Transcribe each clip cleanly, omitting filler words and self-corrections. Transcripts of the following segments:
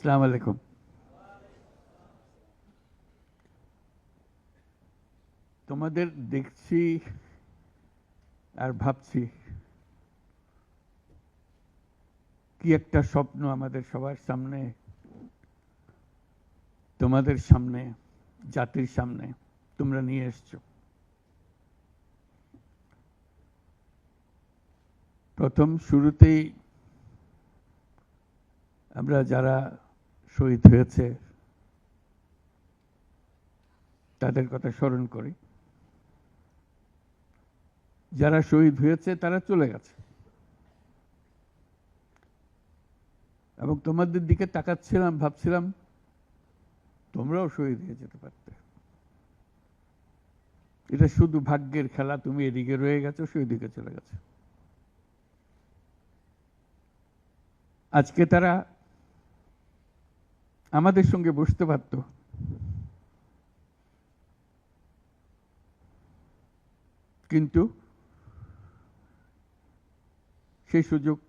আসসালামু আলাইকুম। তোমাদের দেখছি আর ভাবছি কি একটা স্বপ্ন আমাদের সবার সামনে, তোমাদের সামনে, জাতির সামনে তোমরা নিয়ে এসছো। প্রথম শুরুতেই আমরা যারা শহীদ হয়েছে তাদের কথা স্মরণ করি। যারা শহীদ হয়েছে তারা চলে গেছে, এবং তোমাদের দিকে তাকাচ্ছিলাম, ভাবছিলাম তোমরাও শহীদ হয়ে যেতে পারতে। এটা শুধু ভাগ্যের খেলা, তুমি এদিকে রয়ে গেছো, সেই দিকে চলে গেছে। আজকে তারা আমাদের সঙ্গে বসতে পারত, কিন্তু সেই সুযোগ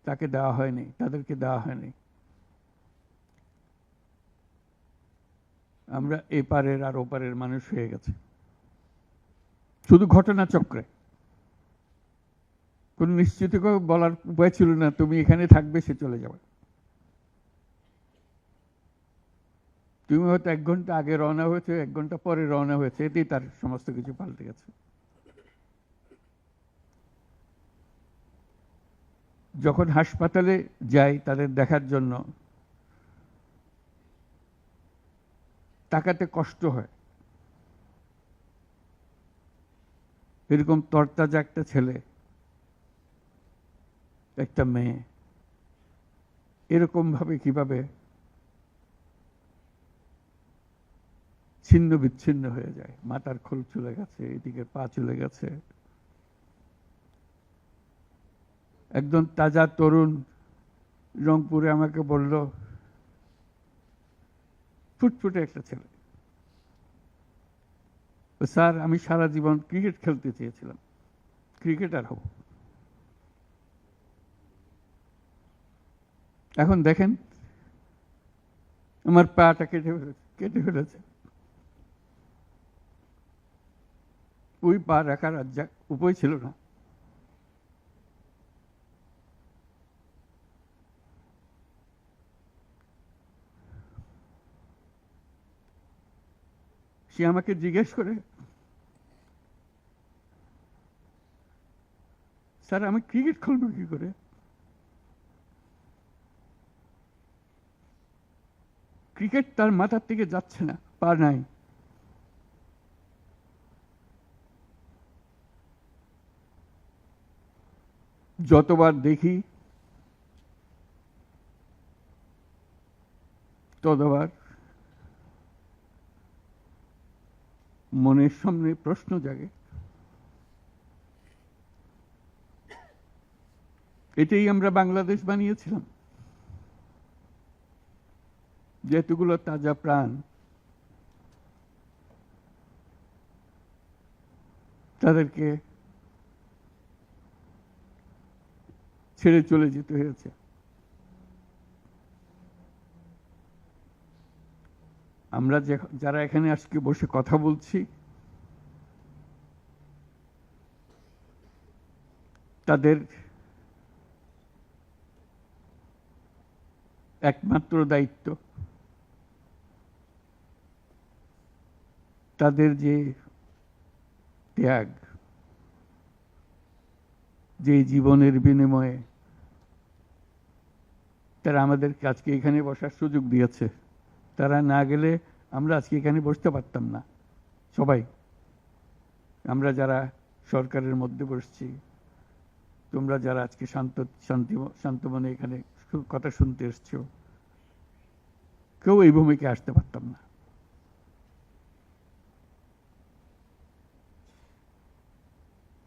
তাকে দেওয়া হয়নি, তাদেরকে দেওয়া হয়নি। আমরা এপারের আর ওপারের মানুষ হয়ে গেছে শুধু ঘটনাচক্রে। কোন নিশ্চিত বলার উপায় ছিল না তুমি এখানে থাকবে, সে চলে যাবে। তুমি হয়তো 1 ঘন্টা আগে রওনা হয়েছে, 1 ঘন্টা পরে রওনা হয়েছে, এতেই তার সমস্ত কিছু পাল্টে গেছে। যখন হাসপাতালে যাই তাদের দেখার জন্য, তাকাতে কষ্ট হয়। এরকম তরতাজা একটা ছেলে, একটা মেয়ে এরকম ভাবে কিভাবে ছিন্ন বিচ্ছিন্ন হয়ে যায়। মাথার খোল চলে গেছে, এদিকে পা চলে গেছে। একজন তাজা তরুণ রংপুরে আমাকে বলল, ফুটফুটে একটা ছেলে, স্যার আমি সারা জীবন ক্রিকেট খেলতে চেয়েছিলাম, ক্রিকেটার হব। এখন দেখেন আমার পাটা কেটে ফেলেছে। ওই পা রাখার আর উপায় ছিল না। সে আমাকে জিজ্ঞেস করে, স্যার আমি ক্রিকেট খেলবো কি করে? ক্রিকেট তার মাথার থেকে যাচ্ছে না, পা নাই। যতবার দেখি ততবার মনের সামনে প্রশ্ন জাগে। এটাই আমরা বাংলাদেশ বানিয়েছিলাম, যেহেতুগুলো তাজা প্রাণ তাদেরকে ছেড়ে চলে যেতে হয়েছে। আমরা যারা এখানে আজকে বসে কথা বলছি, তাদের একমাত্র দায়িত্ব তাদের যে ত্যাগ, যে জীবনের বিনিময়ে তারা আমাদেরকে আজকে এখানে বসার সুযোগ দিয়েছে। তারা না গেলে আমরা আজকে এখানে বসতে পারতাম না। সবাই আমরা যারা সরকারের মধ্যে বসছি, তোমরা যারা আজকে শান্ত মনে এখানে কথা শুনতে এসছো, কেউ এই ভূমিকায় আসতে পারতাম না।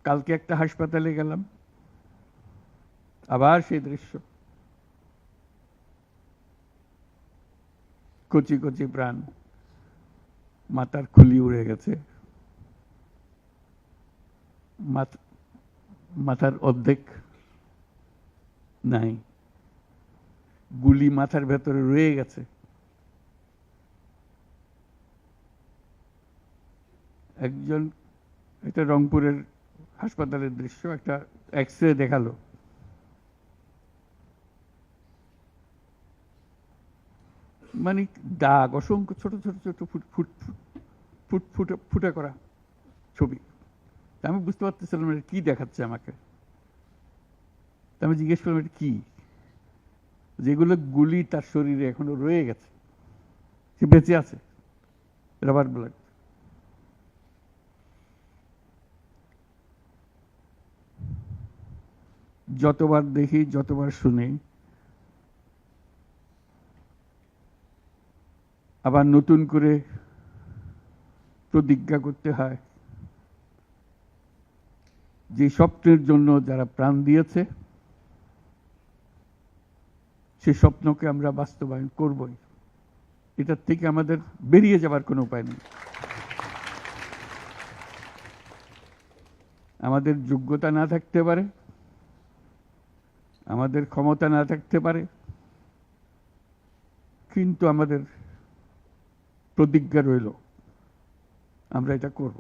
কালকে একটা হাসপাতালে গেলাম, আবার সেই দৃশ্য। কচি কচি প্রাণ, মাথার খুলি উড়ে গেছে, মাথার অর্ধেক নাই। গুলি মাথার ভেতরে রয়ে গেছে। একজন, এটা রংপুরের হাসপাতালের দৃশ্য, একটা এক্স-রে দেখালো, মানে দাগ, অসংখ্য ছোট ছোট ছোট ফুট ফুট ফুট ফুটে ফুটে করা ছবি। আমি বুঝতে পারতেছিলাম এটা কি দেখাচ্ছে আমাকে। আমি জিজ্ঞেস করলাম এটা কি? যেগুলো গুলি তার শরীরে এখনো রয়ে গেছে, সে বেঁচে আছে, রাবার ব্লাড। যতবার দেখি, যতবার শুনি, আবার নতুন করে প্রতিজ্ঞা করতে হয় যে স্বপ্নের জন্য যারা প্রাণ দিয়েছে সে স্বপ্নকে আমরা বাস্তবায়ন করবই। এটার থেকে আমাদের বেরিয়ে যাবার কোনো উপায় নেই। আমাদের যোগ্যতা না থাকতে পারে, আমাদের ক্ষমতা না থাকতে পারে, কিন্তু আমাদের প্রতিজ্ঞা রইল আমরা এটা করব।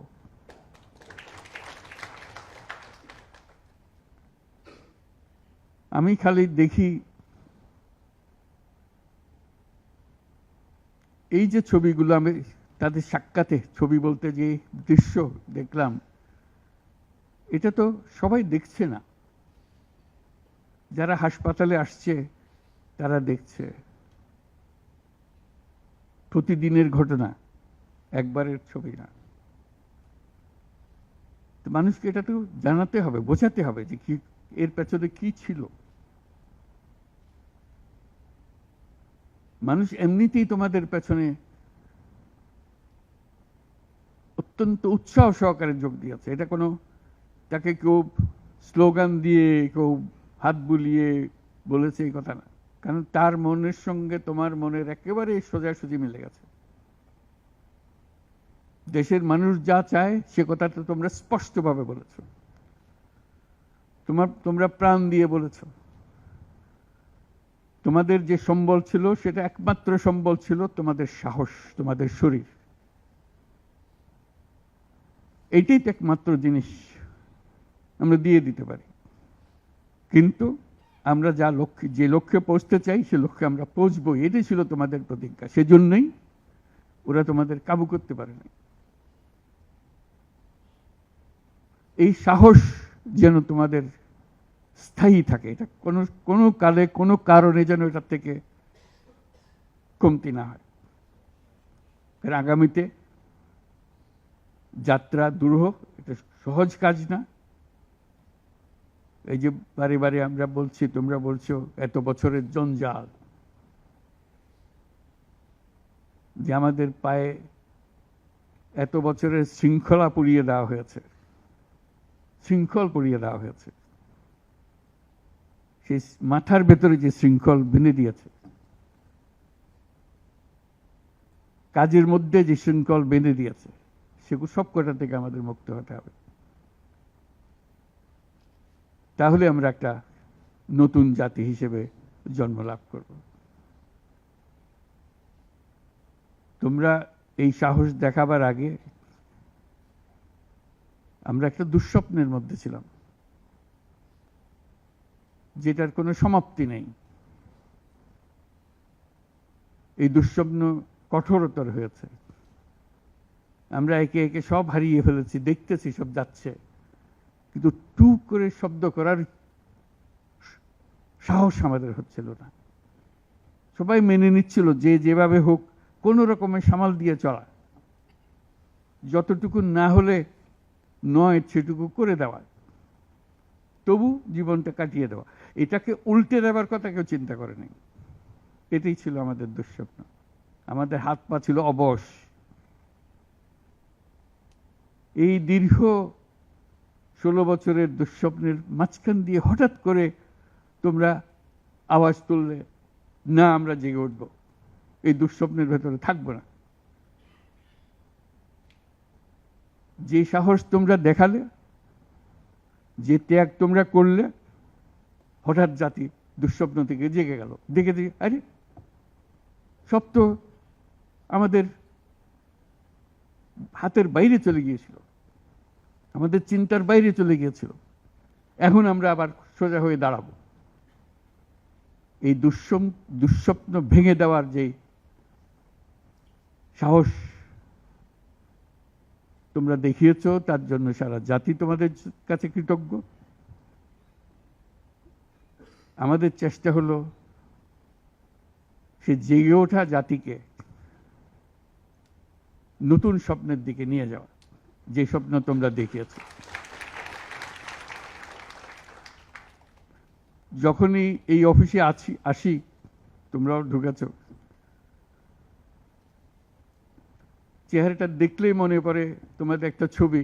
আমি খালি দেখি এই যে ছবিগুলো, আমি তাদের সাক্ষাতে ছবি বলতে যে দৃশ্য দেখলাম, এটা তো সবাই দেখছে না। যারা হাসপাতালে আসছে তারা দেখছে, প্রতিদিনের ঘটনা, একবারের ছবি না। তো মানুষকে এটা তো জানাতে হবে, বোঝাতে হবে যে কি এর পেছনে কি ছিল। মানুষ এমনিতেই তোমাদের পেছনে অত্যন্ত উৎসাহ সহকারে যোগ দিয়েছে। এটা কোনো তাকে কেউ স্লোগান দিয়ে, কেউ হাত বুলিয়ে বলেছে এই কথা না, কারণ তার মনের সঙ্গে তোমার মনের একেবারে সোজাসুজি মিলে গেছে। দেশের মানুষ যা চায় সে কথাটা তোমরা স্পষ্টভাবে বলেছ, তোমরা প্রাণ দিয়ে বলেছ। তোমাদের যে সম্বল ছিল সেটা একমাত্র সম্বল ছিল তোমাদের সাহস, তোমাদের শরীর। এইটাই তো একমাত্র জিনিস আমরা দিয়ে দিতে পারি। কিন্তু আমরা যে লক্ষ্যে পৌঁছতে চাই সে লক্ষ্যে আমরা পৌঁছবো, এটাই ছিল তোমাদের প্রতিজ্ঞা। সেজন্যই ওরা তোমাদের কাবু করতে পারে না। এই সাহস যেন তোমাদের স্থায়ী থাকে, এটা কোনো কালে কোনো কারণে যেন এটার থেকে কমতি না হয়। এর আগামীতে যাত্রা দুরূহ, এটা সহজ কাজ না। এই যে বারে বারে আমরা বলছি, তোমরা বলছো এত বছরের জঞ্জাল, যে আমাদের পায়ে এত বছরের শৃঙ্খলা পুড়িয়ে দেওয়া হয়েছে, শৃঙ্খল পুড়িয়ে দেওয়া হয়েছে। সেই মাথার ভেতরে যে শৃঙ্খল বেঁধে দিয়েছে, কাজের মধ্যে যে শৃঙ্খল বেঁধে দিয়েছে, সেগুলো সব কটা থেকে আমাদের মুক্ত হতে হবে। তাহলে আমরা একটা নতুন জাতি হিসেবে জন্ম লাভ করব। তোমরা এই সাহস দেখাবার আগে আমরা একটা দুঃস্বপ্নের মধ্যে ছিলাম, যেটার কোনো সমাপ্তি নেই। এই দুঃস্বপ্ন কঠোরতর হয়েছে। আমরা একে একে সব হারিয়ে ফেলেছি, দেখতেছি সব যাচ্ছে, কিন্তু টুক করে শব্দ করার সাহস আমাদের হচ্ছিল না। সবাই মেনে নিচ্ছিল যে যেভাবে হোক কোন রকমের সামাল দিয়ে চলা, যতটুকু না হলে নয় সেটুকু করে দেওয়া, তবু জীবনটা কাটিয়ে দেওয়া। এটাকে উল্টে দেওয়ার কথা কেউ চিন্তা করে নাই। এটাই ছিল আমাদের দুঃস্বপ্ন। আমাদের হাত পা ছিল অবশ। এই দীর্ঘ 16 বছরের দুঃস্বপ্নের মাঝখান দিয়ে হঠাৎ করে তোমরা আওয়াজ তুললে, না আমরা জেগে উঠব, এই দুঃস্বপ্নের ভেতরে থাকবো না। যে সাহস তোমরা দেখালে, যে ত্যাগ তোমরা করলে, হঠাৎ জাতি দুঃস্বপ্ন থেকে জেগে গেল, দেখে দিয়ে আরে সব তো আমাদের হাতের বাইরে চলে গিয়েছিল, আমাদের চিন্তার বাইরে চলে গিয়েছিল, এখন আমরা আবার সোজা হয়ে দাঁড়াবো। এই দুঃস্বপ্ন ভেঙে দেওয়ার যে সাহস তোমরা দেখিয়েছ, তার জন্য সারা জাতি তোমাদের কাছে কৃতজ্ঞ। আমাদের চেষ্টা হলো সে জেগে ওঠা জাতিকে নতুন স্বপ্নের দিকে নিয়ে যাওয়া, যে স্বপ্ন তোমরা দেখিয়েছ। যখনই এই অফিসে আসি, তোমরাও ঢুকেছ, চেহারাটা দেখলেই মনে পড়ে তোমাদের একটা ছবি,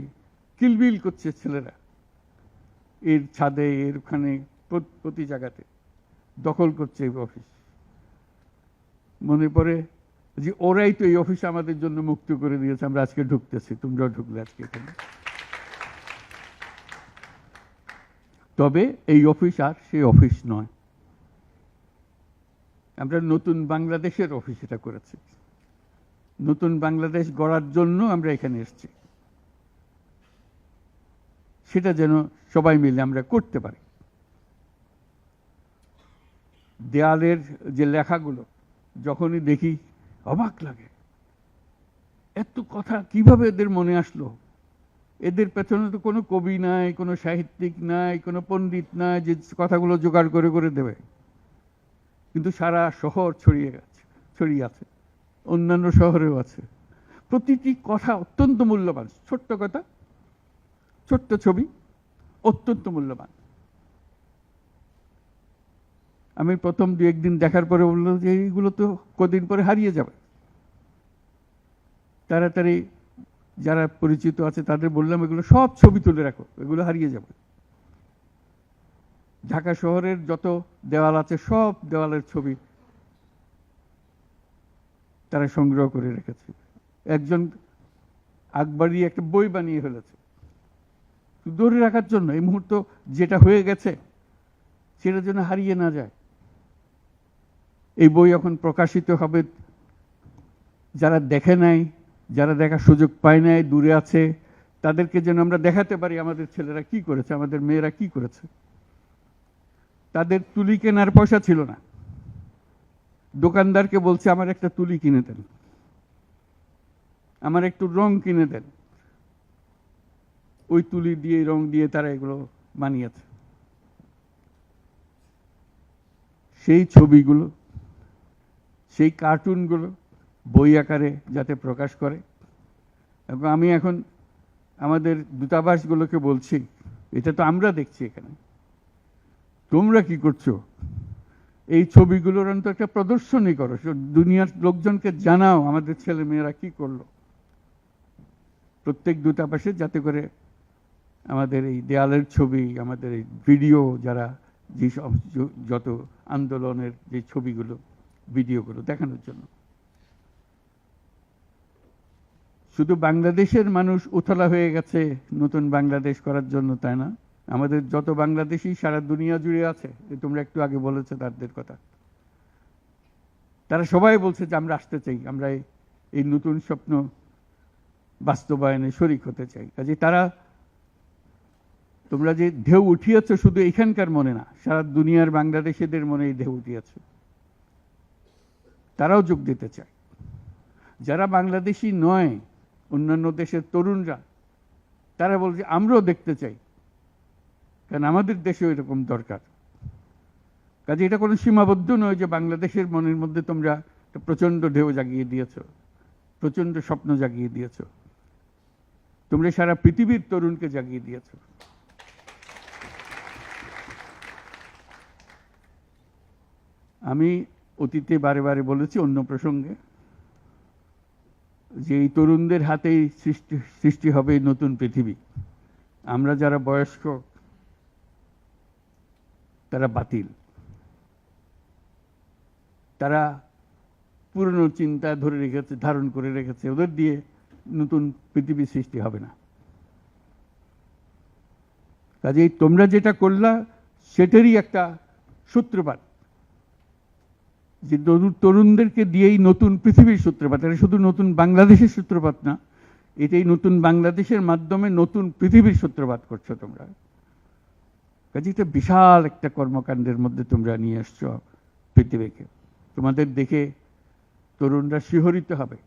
কিলবিল করছে ছেলেরা এর ছাদে, এর ওখানে, প্রতি জায়গাতে দখল করছে এই অফিস। মনে পড়ে যে ওরাই তো এই অফিস আমাদের জন্য মুক্ত করে দিয়েছে, আমরা আজকে ঢুকতেছি, তোমরাও ঢুকলে আজকে এখানে। তবে এই অফিস আর সেই অফিস নয়, আমরা নতুন বাংলাদেশের অফিস এটা করেছি। নতুন বাংলাদেশ গড়ার জন্য আমরা এখানে এসেছি, সেটা যেন সবাই মিলে আমরা করতে পারি। দেয়ালের যে লেখাগুলো যখনই দেখি অবাক লাগে, এত কথা কিভাবে এদের মনে আসলো। এদের পেছনে তো কোনো কবি নাই, কোনো সাহিত্যিক নাই, কোনো পণ্ডিত নাই যে কথাগুলো জোগাড় করে করে দেবে, কিন্তু সারা শহর ছড়িয়ে আছে, অন্যান্য শহরেও আছে। প্রতিটি কথা অত্যন্ত মূল্যবান, ছোট্ট কথা, ছোট্ট ছবি, অত্যন্ত মূল্যবান। আমি প্রথম 2-1 দিন দেখার পরে বললাম যে এইগুলো তো কদিন পরে হারিয়ে যাবে। তাড়াতাড়ি যারা পরিচিত আছে তাদের বললাম এগুলো সব ছবি তুলে রাখো, এগুলো হারিয়ে যাবে। ঢাকা শহরের যত দেওয়াল আছে সব দেওয়ালের ছবি তারা সংগ্রহ করে রেখেছে। একজন আকবরী একটা বই বানিয়ে ফেলেছে ধরে রাখার জন্য, এই মুহূর্ত যেটা হয়ে গেছে সেটার জন্য হারিয়ে না যায়। এই বই এখন প্রকাশিত হবে, যারা দেখে নাই, যারা দেখার সুযোগ পায় নাই, দূরে আছে, তাদেরকে যেন আমরা দেখাতে পারি আমাদের ছেলেরা কি করেছে, আমাদের মেয়েরা কি করেছে। তাদের তুলি কেনার পয়সা ছিল না, দোকানদারকে বলছে আমার একটা তুলি কিনে দেন, আমার একটু রং কিনে দেন। ওই তুলি দিয়ে, রং দিয়ে তারা এগুলো বানিয়েছে। সেই ছবিগুলো, সেই কার্টুনগুলো বই আকারে যাতে প্রকাশ করে। এবং আমি এখন আমাদের দূতাবাসগুলোকে বলছি, এটা তো আমরা দেখছি এখানে, তোমরা কি করছো, এই ছবিগুলোর অন্তত একটা প্রদর্শনী করো, দুনিয়ার লোকজনকে জানাও আমাদের ছেলে মেয়েরা কি করলো। প্রত্যেক দূতাবাসে যাতে করে আমাদের এই দেয়ালের ছবি, আমাদের এই ভিডিও, যারা যেসব যত আন্দোলনের যে ছবিগুলো, ভিডিওগুলো দেখানোর জন্য। শুধু বাংলাদেশের মানুষ উতলা হয়ে গেছে নতুন বাংলাদেশ করার জন্য, তাই না? আমাদের যত বাংলাদেশি সারা দুনিয়া জুড়ে আছে, তোমরা একটু আগে বলেছো তাদের কথা, তারা সবাই বলছে যে আমরা আসতে চাই, আমরা এই নতুন স্বপ্ন বাস্তবায়নে শরিক হতে চাই। কাজে তারা, তোমরা যে ঢেউ উঠিয়েছ শুধু এখানকার মনে না, সারা দুনিয়ার বাংলাদেশিদের মনে এই ঢেউ উঠিয়েছে, তারাও যোগ দিতে চায়। যারা বাংলাদেশি নয়, অন্যান্য দেশের তরুণরা, তারা বলছে আমরাও দেখতে চাই, কারণ আমাদের দেশেও এরকম দরকার। কাজে এটা কোনো সীমাবদ্ধ নয় যে বাংলাদেশের মনের মধ্যে তোমরা একটা প্রচন্ড ঢেউ জাগিয়ে দিয়েছ, প্রচন্ড স্বপ্ন জাগিয়ে দিয়েছ, তোমরা সারা পৃথিবীর তরুণকে জাগিয়ে দিয়েছ। আমি অতীতে বারে বারে বলেছি অন্য প্রসঙ্গে যে এই তরুণদের হাতেই সৃষ্টি হবে নতুন পৃথিবী। আমরা যারা বয়স্ক তারা বাতিল, তারা পুরনো চিন্তা ধরে রেখেছে, ধারণ করে রেখেছে, ওদের দিয়ে নতুন পৃথিবী সৃষ্টি হবে না। কাজেই তোমরা যেটা করলা সেটারই একটা সূত্রপাত, যে তরুণদেরকে দিয়েই নতুন পৃথিবীর সূত্রপাত। এটা শুধু নতুন বাংলাদেশের সূত্রপাত না, এটাই নতুন বাংলাদেশের মাধ্যমে নতুন পৃথিবীর সূত্রপাত করছো তোমরা। কাজে এটা বিশাল একটা কর্মকাণ্ডের মধ্যে তোমরা নিয়ে আসছো পৃথিবীকে। তোমাদের দেখে তরুণরা শিহরিত হবে,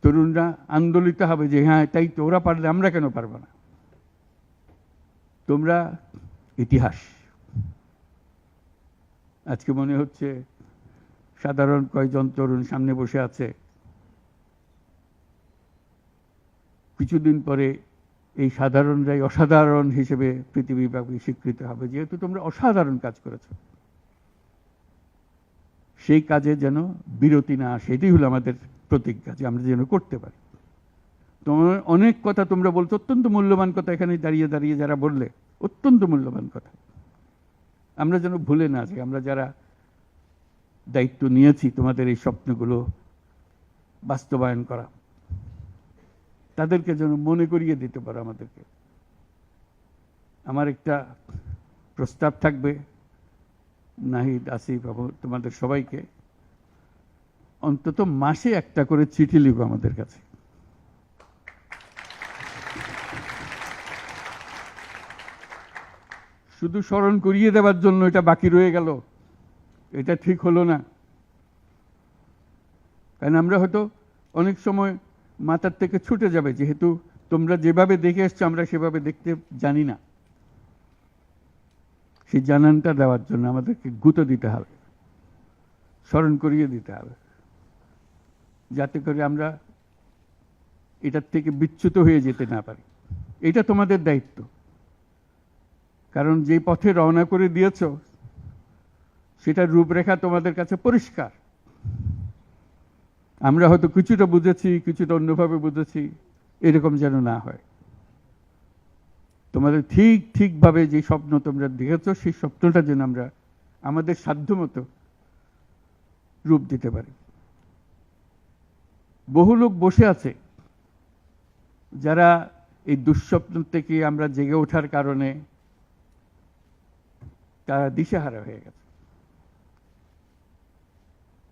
তরুণরা আন্দোলিত হবে যে হ্যাঁ তাই তো, ওরা পারলে আমরা কেন পারবো না। তোমরা ইতিহাস। আজকে মনে হচ্ছে সাধারণ কয়েকজন তরুণ সামনে বসে আছে, কিছুদিন পরে এই সাধারণরাই অসাধারণ হিসেবে পৃথিবীব্যাপী স্বীকৃত হবে, যেহেতু তোমরা অসাধারণ কাজ করেছ। সেই কাজে যেন বিরতি না আসে, এটাই হলো আমাদের প্রতিজ্ঞা, যে আমরা যেন করতে পারি। তোমার অনেক কথা তোমরা বলছো, অত্যন্ত মূল্যবান কথা, এখানে দাঁড়িয়ে দাঁড়িয়ে যারা বললে অত্যন্ত মূল্যবান কথা, আমরা যেন ভুলে না যাই। আমরা যারা দায়িত্ব নিয়েছি তোমাদের এই স্বপ্নগুলো বাস্তবায়ন করা, তাদেরকে যেন মনে করিয়ে দিতে পারো আমাদেরকে। আমার একটা প্রস্তাব থাকবে, নাহিদ, আসিফ, তোমাদের সবাইকে, অন্তত মাসে একটা করে চিঠি লিখো আমাদের কাছে। শুধু স্মরণ করিয়ে দেওয়ার জন্য এটা বাকি রয়ে গেল, এটা ঠিক হলো না। কারণ আমরা হয়তো অনেক সময় মাথার থেকে ছুটে যাবে, যেহেতু তোমরা যেভাবে দেখে এসছো আমরা সেভাবে দেখতে জানি না। সেই জানানটা দেওয়ার জন্য আমাদেরকে গুঁতো দিতে হবে, স্মরণ করিয়ে দিতে হবে, যাতে করে আমরা এটার থেকে বিচ্যুত হয়ে যেতে না পারি। এটা তোমাদের দায়িত্ব, কারণ যে পথে রওনা করে দিয়েছ সেটার রূপরেখা তোমাদের কাছে পরিষ্কার। আমরা হয়তো কিছুটা বুঝেছি, কিছুটা অন্যভাবে বুঝেছি, এরকম যেন না হয়। তোমাদের ঠিকভাবে যে স্বপ্ন তোমরা দেখেছ, সেই স্বপ্নটা যেন আমরা আমাদের সাধ্যমতো রূপ দিতে পারি। বহু লোক বসে আছে যারা এই দুঃস্বপ্ন থেকে আমরা জেগে ওঠার কারণে তারা দিশেহারা হয়ে গেছে।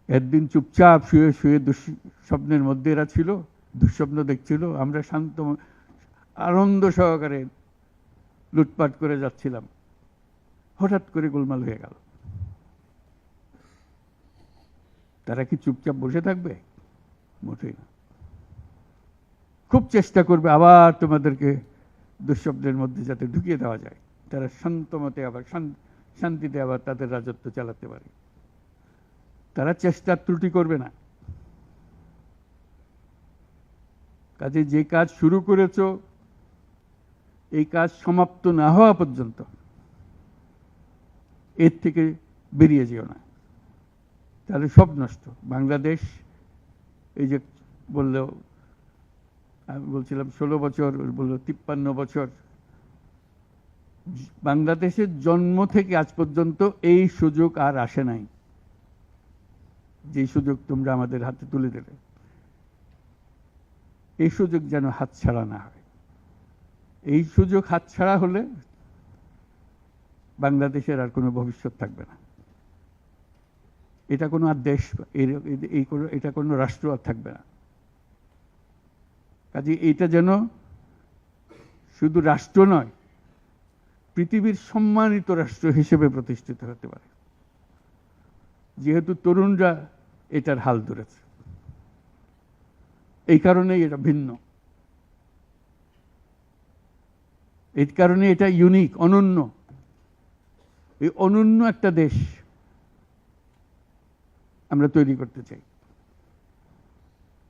একদিন চুপচাপ শুয়ে শুয়ে দুঃস্বপ্নের মধ্যে এরা ছিল, দুঃস্বপ্ন দেখছিল, আমরা শান্ত আনন্দ সহকারে লুটপাট করে যাচ্ছিলাম, হঠাৎ করে গোলমাল হয়ে গেল। তারা কি চুপচাপ বসে থাকবে? মোটেই না। খুব চেষ্টা করবে আবার তোমাদেরকে দুঃস্বপ্নের মধ্যে যাতে ঢুকিয়ে দেওয়া যায়, তারা শান্তমতে আবার শান্তিতে আবার তাদের রাজত্ব চালাতে পারে। তারা চেষ্টার ত্রুটি করবে না। কাজে যে কাজ শুরু করেছো, এই কাজ সমাপ্ত না হওয়া পর্যন্ত এর থেকে বেরিয়ে যেও না, তাহলে সব নষ্ট। বাংলাদেশ এই যে বললো, আমি বলছিলাম 16 বছর, বললো 53 বছর। বাংলাদেশের জন্ম থেকে আজ পর্যন্ত এই সুযোগ আর আসে নাই, যে সুযোগ তোমরা আমাদের হাতে তুলে দেবে। এই সুযোগ যেন হাতছাড়া না হয়। এই সুযোগ হাতছাড়া হলে বাংলাদেশের আর কোনো ভবিষ্যৎ থাকবে না। এটা কোনো আর দেশ, এটা কোনো রাষ্ট্র আর থাকবে না। কাজে এইটা যেন শুধু রাষ্ট্র নয়, পৃথিবীর সম্মানিত রাষ্ট্র হিসেবে প্রতিষ্ঠিত হতে পারে, যেহেতু তরুণরা এটার হাল ধরেছে। এই কারণেই এটা ভিন্ন, এই কারণে এটা ইউনিক, অনন্য। এই অনন্য একটা দেশ আমরা তৈরি করতে চাই।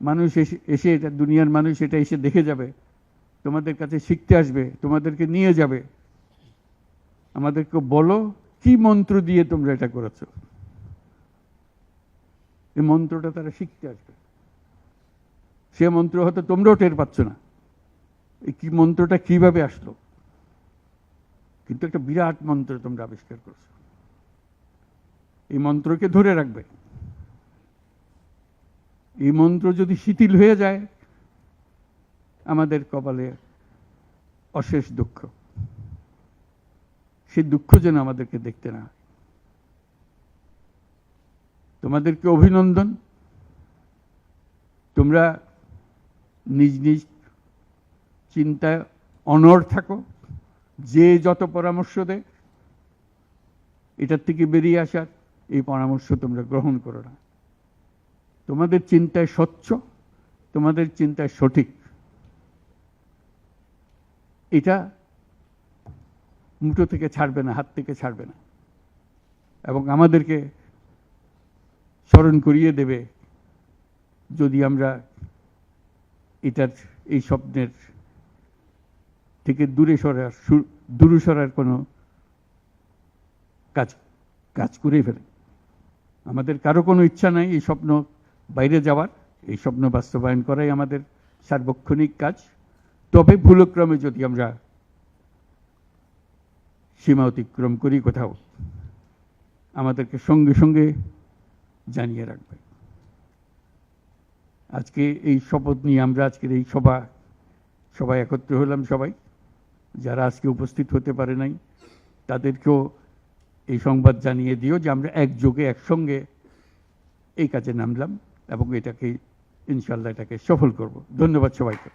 মানুষ এসে এটা, দুনিয়ার মানুষ এটা এসে দেখে যাবে, তোমাদের কাছে শিখতে আসবে, তোমাদেরকে নিয়ে যাবে। আমাদেরকে বলো কি মন্ত্র দিয়ে তোমরা এটা করেছো, এই মন্ত্রটা তারা শিখতে আসবে। সে মন্ত্র হয়তো তোমরাও টের পাচ্ছ না, এই কি মন্ত্রটা কিভাবে আসলো, কিন্তু একটা বিরাট মন্ত্র তোমরা আবিষ্কার করছো। এই মন্ত্রকে ধরে রাখবে। এই মন্ত্র যদি শিথিল হয়ে যায়, আমাদের কপালে অশেষ দুঃখ। সেই দুঃখ যেন আমাদেরকে দেখতে না হয়। তোমাদেরকে অভিনন্দন। তোমরা নিজ নিজ চিন্তায় অনড় থাকো। যে যত পরামর্শ দেয় এটার থেকে বেরিয়ে আসার, এই পরামর্শ তোমরা গ্রহণ করো না। তোমাদের চিন্তায় স্বচ্ছ, তোমাদের চিন্তায় সঠিক, এটা মুঠো থেকে ছাড়বে না, হাত থেকে ছাড়বে না, এবং আমাদেরকে স্মরণ করিয়ে দেবে যদি আমরা এটার, এই স্বপ্নের থেকে দূরে সরার কোনো কাজ করে ফেলে। আমাদের কারো কোনো ইচ্ছা নাই এই স্বপ্ন বাইরে যাওয়ার, এই স্বপ্ন বাস্তবায়ন করাই আমাদের সার্বক্ষণিক কাজ। তবে ভুলক্রমে যদি আমরা সীমা অতিক্রম করি কোথাও, আমাদেরকে সঙ্গে সঙ্গে জানিয়ে রাখবে। আজকে এই শপথ নিয়ে আমরা আজকের এই সবাই একত্র হলাম। সবাই যারা আজকে উপস্থিত হতে পারে নাই তাদেরকেও এই সংবাদ জানিয়ে দিও যে আমরা একযোগে একসঙ্গে এই কাজে নামলাম এবং এটাকে ইনশাল্লাহ এটাকে সফল করব। ধন্যবাদ সবাইকে।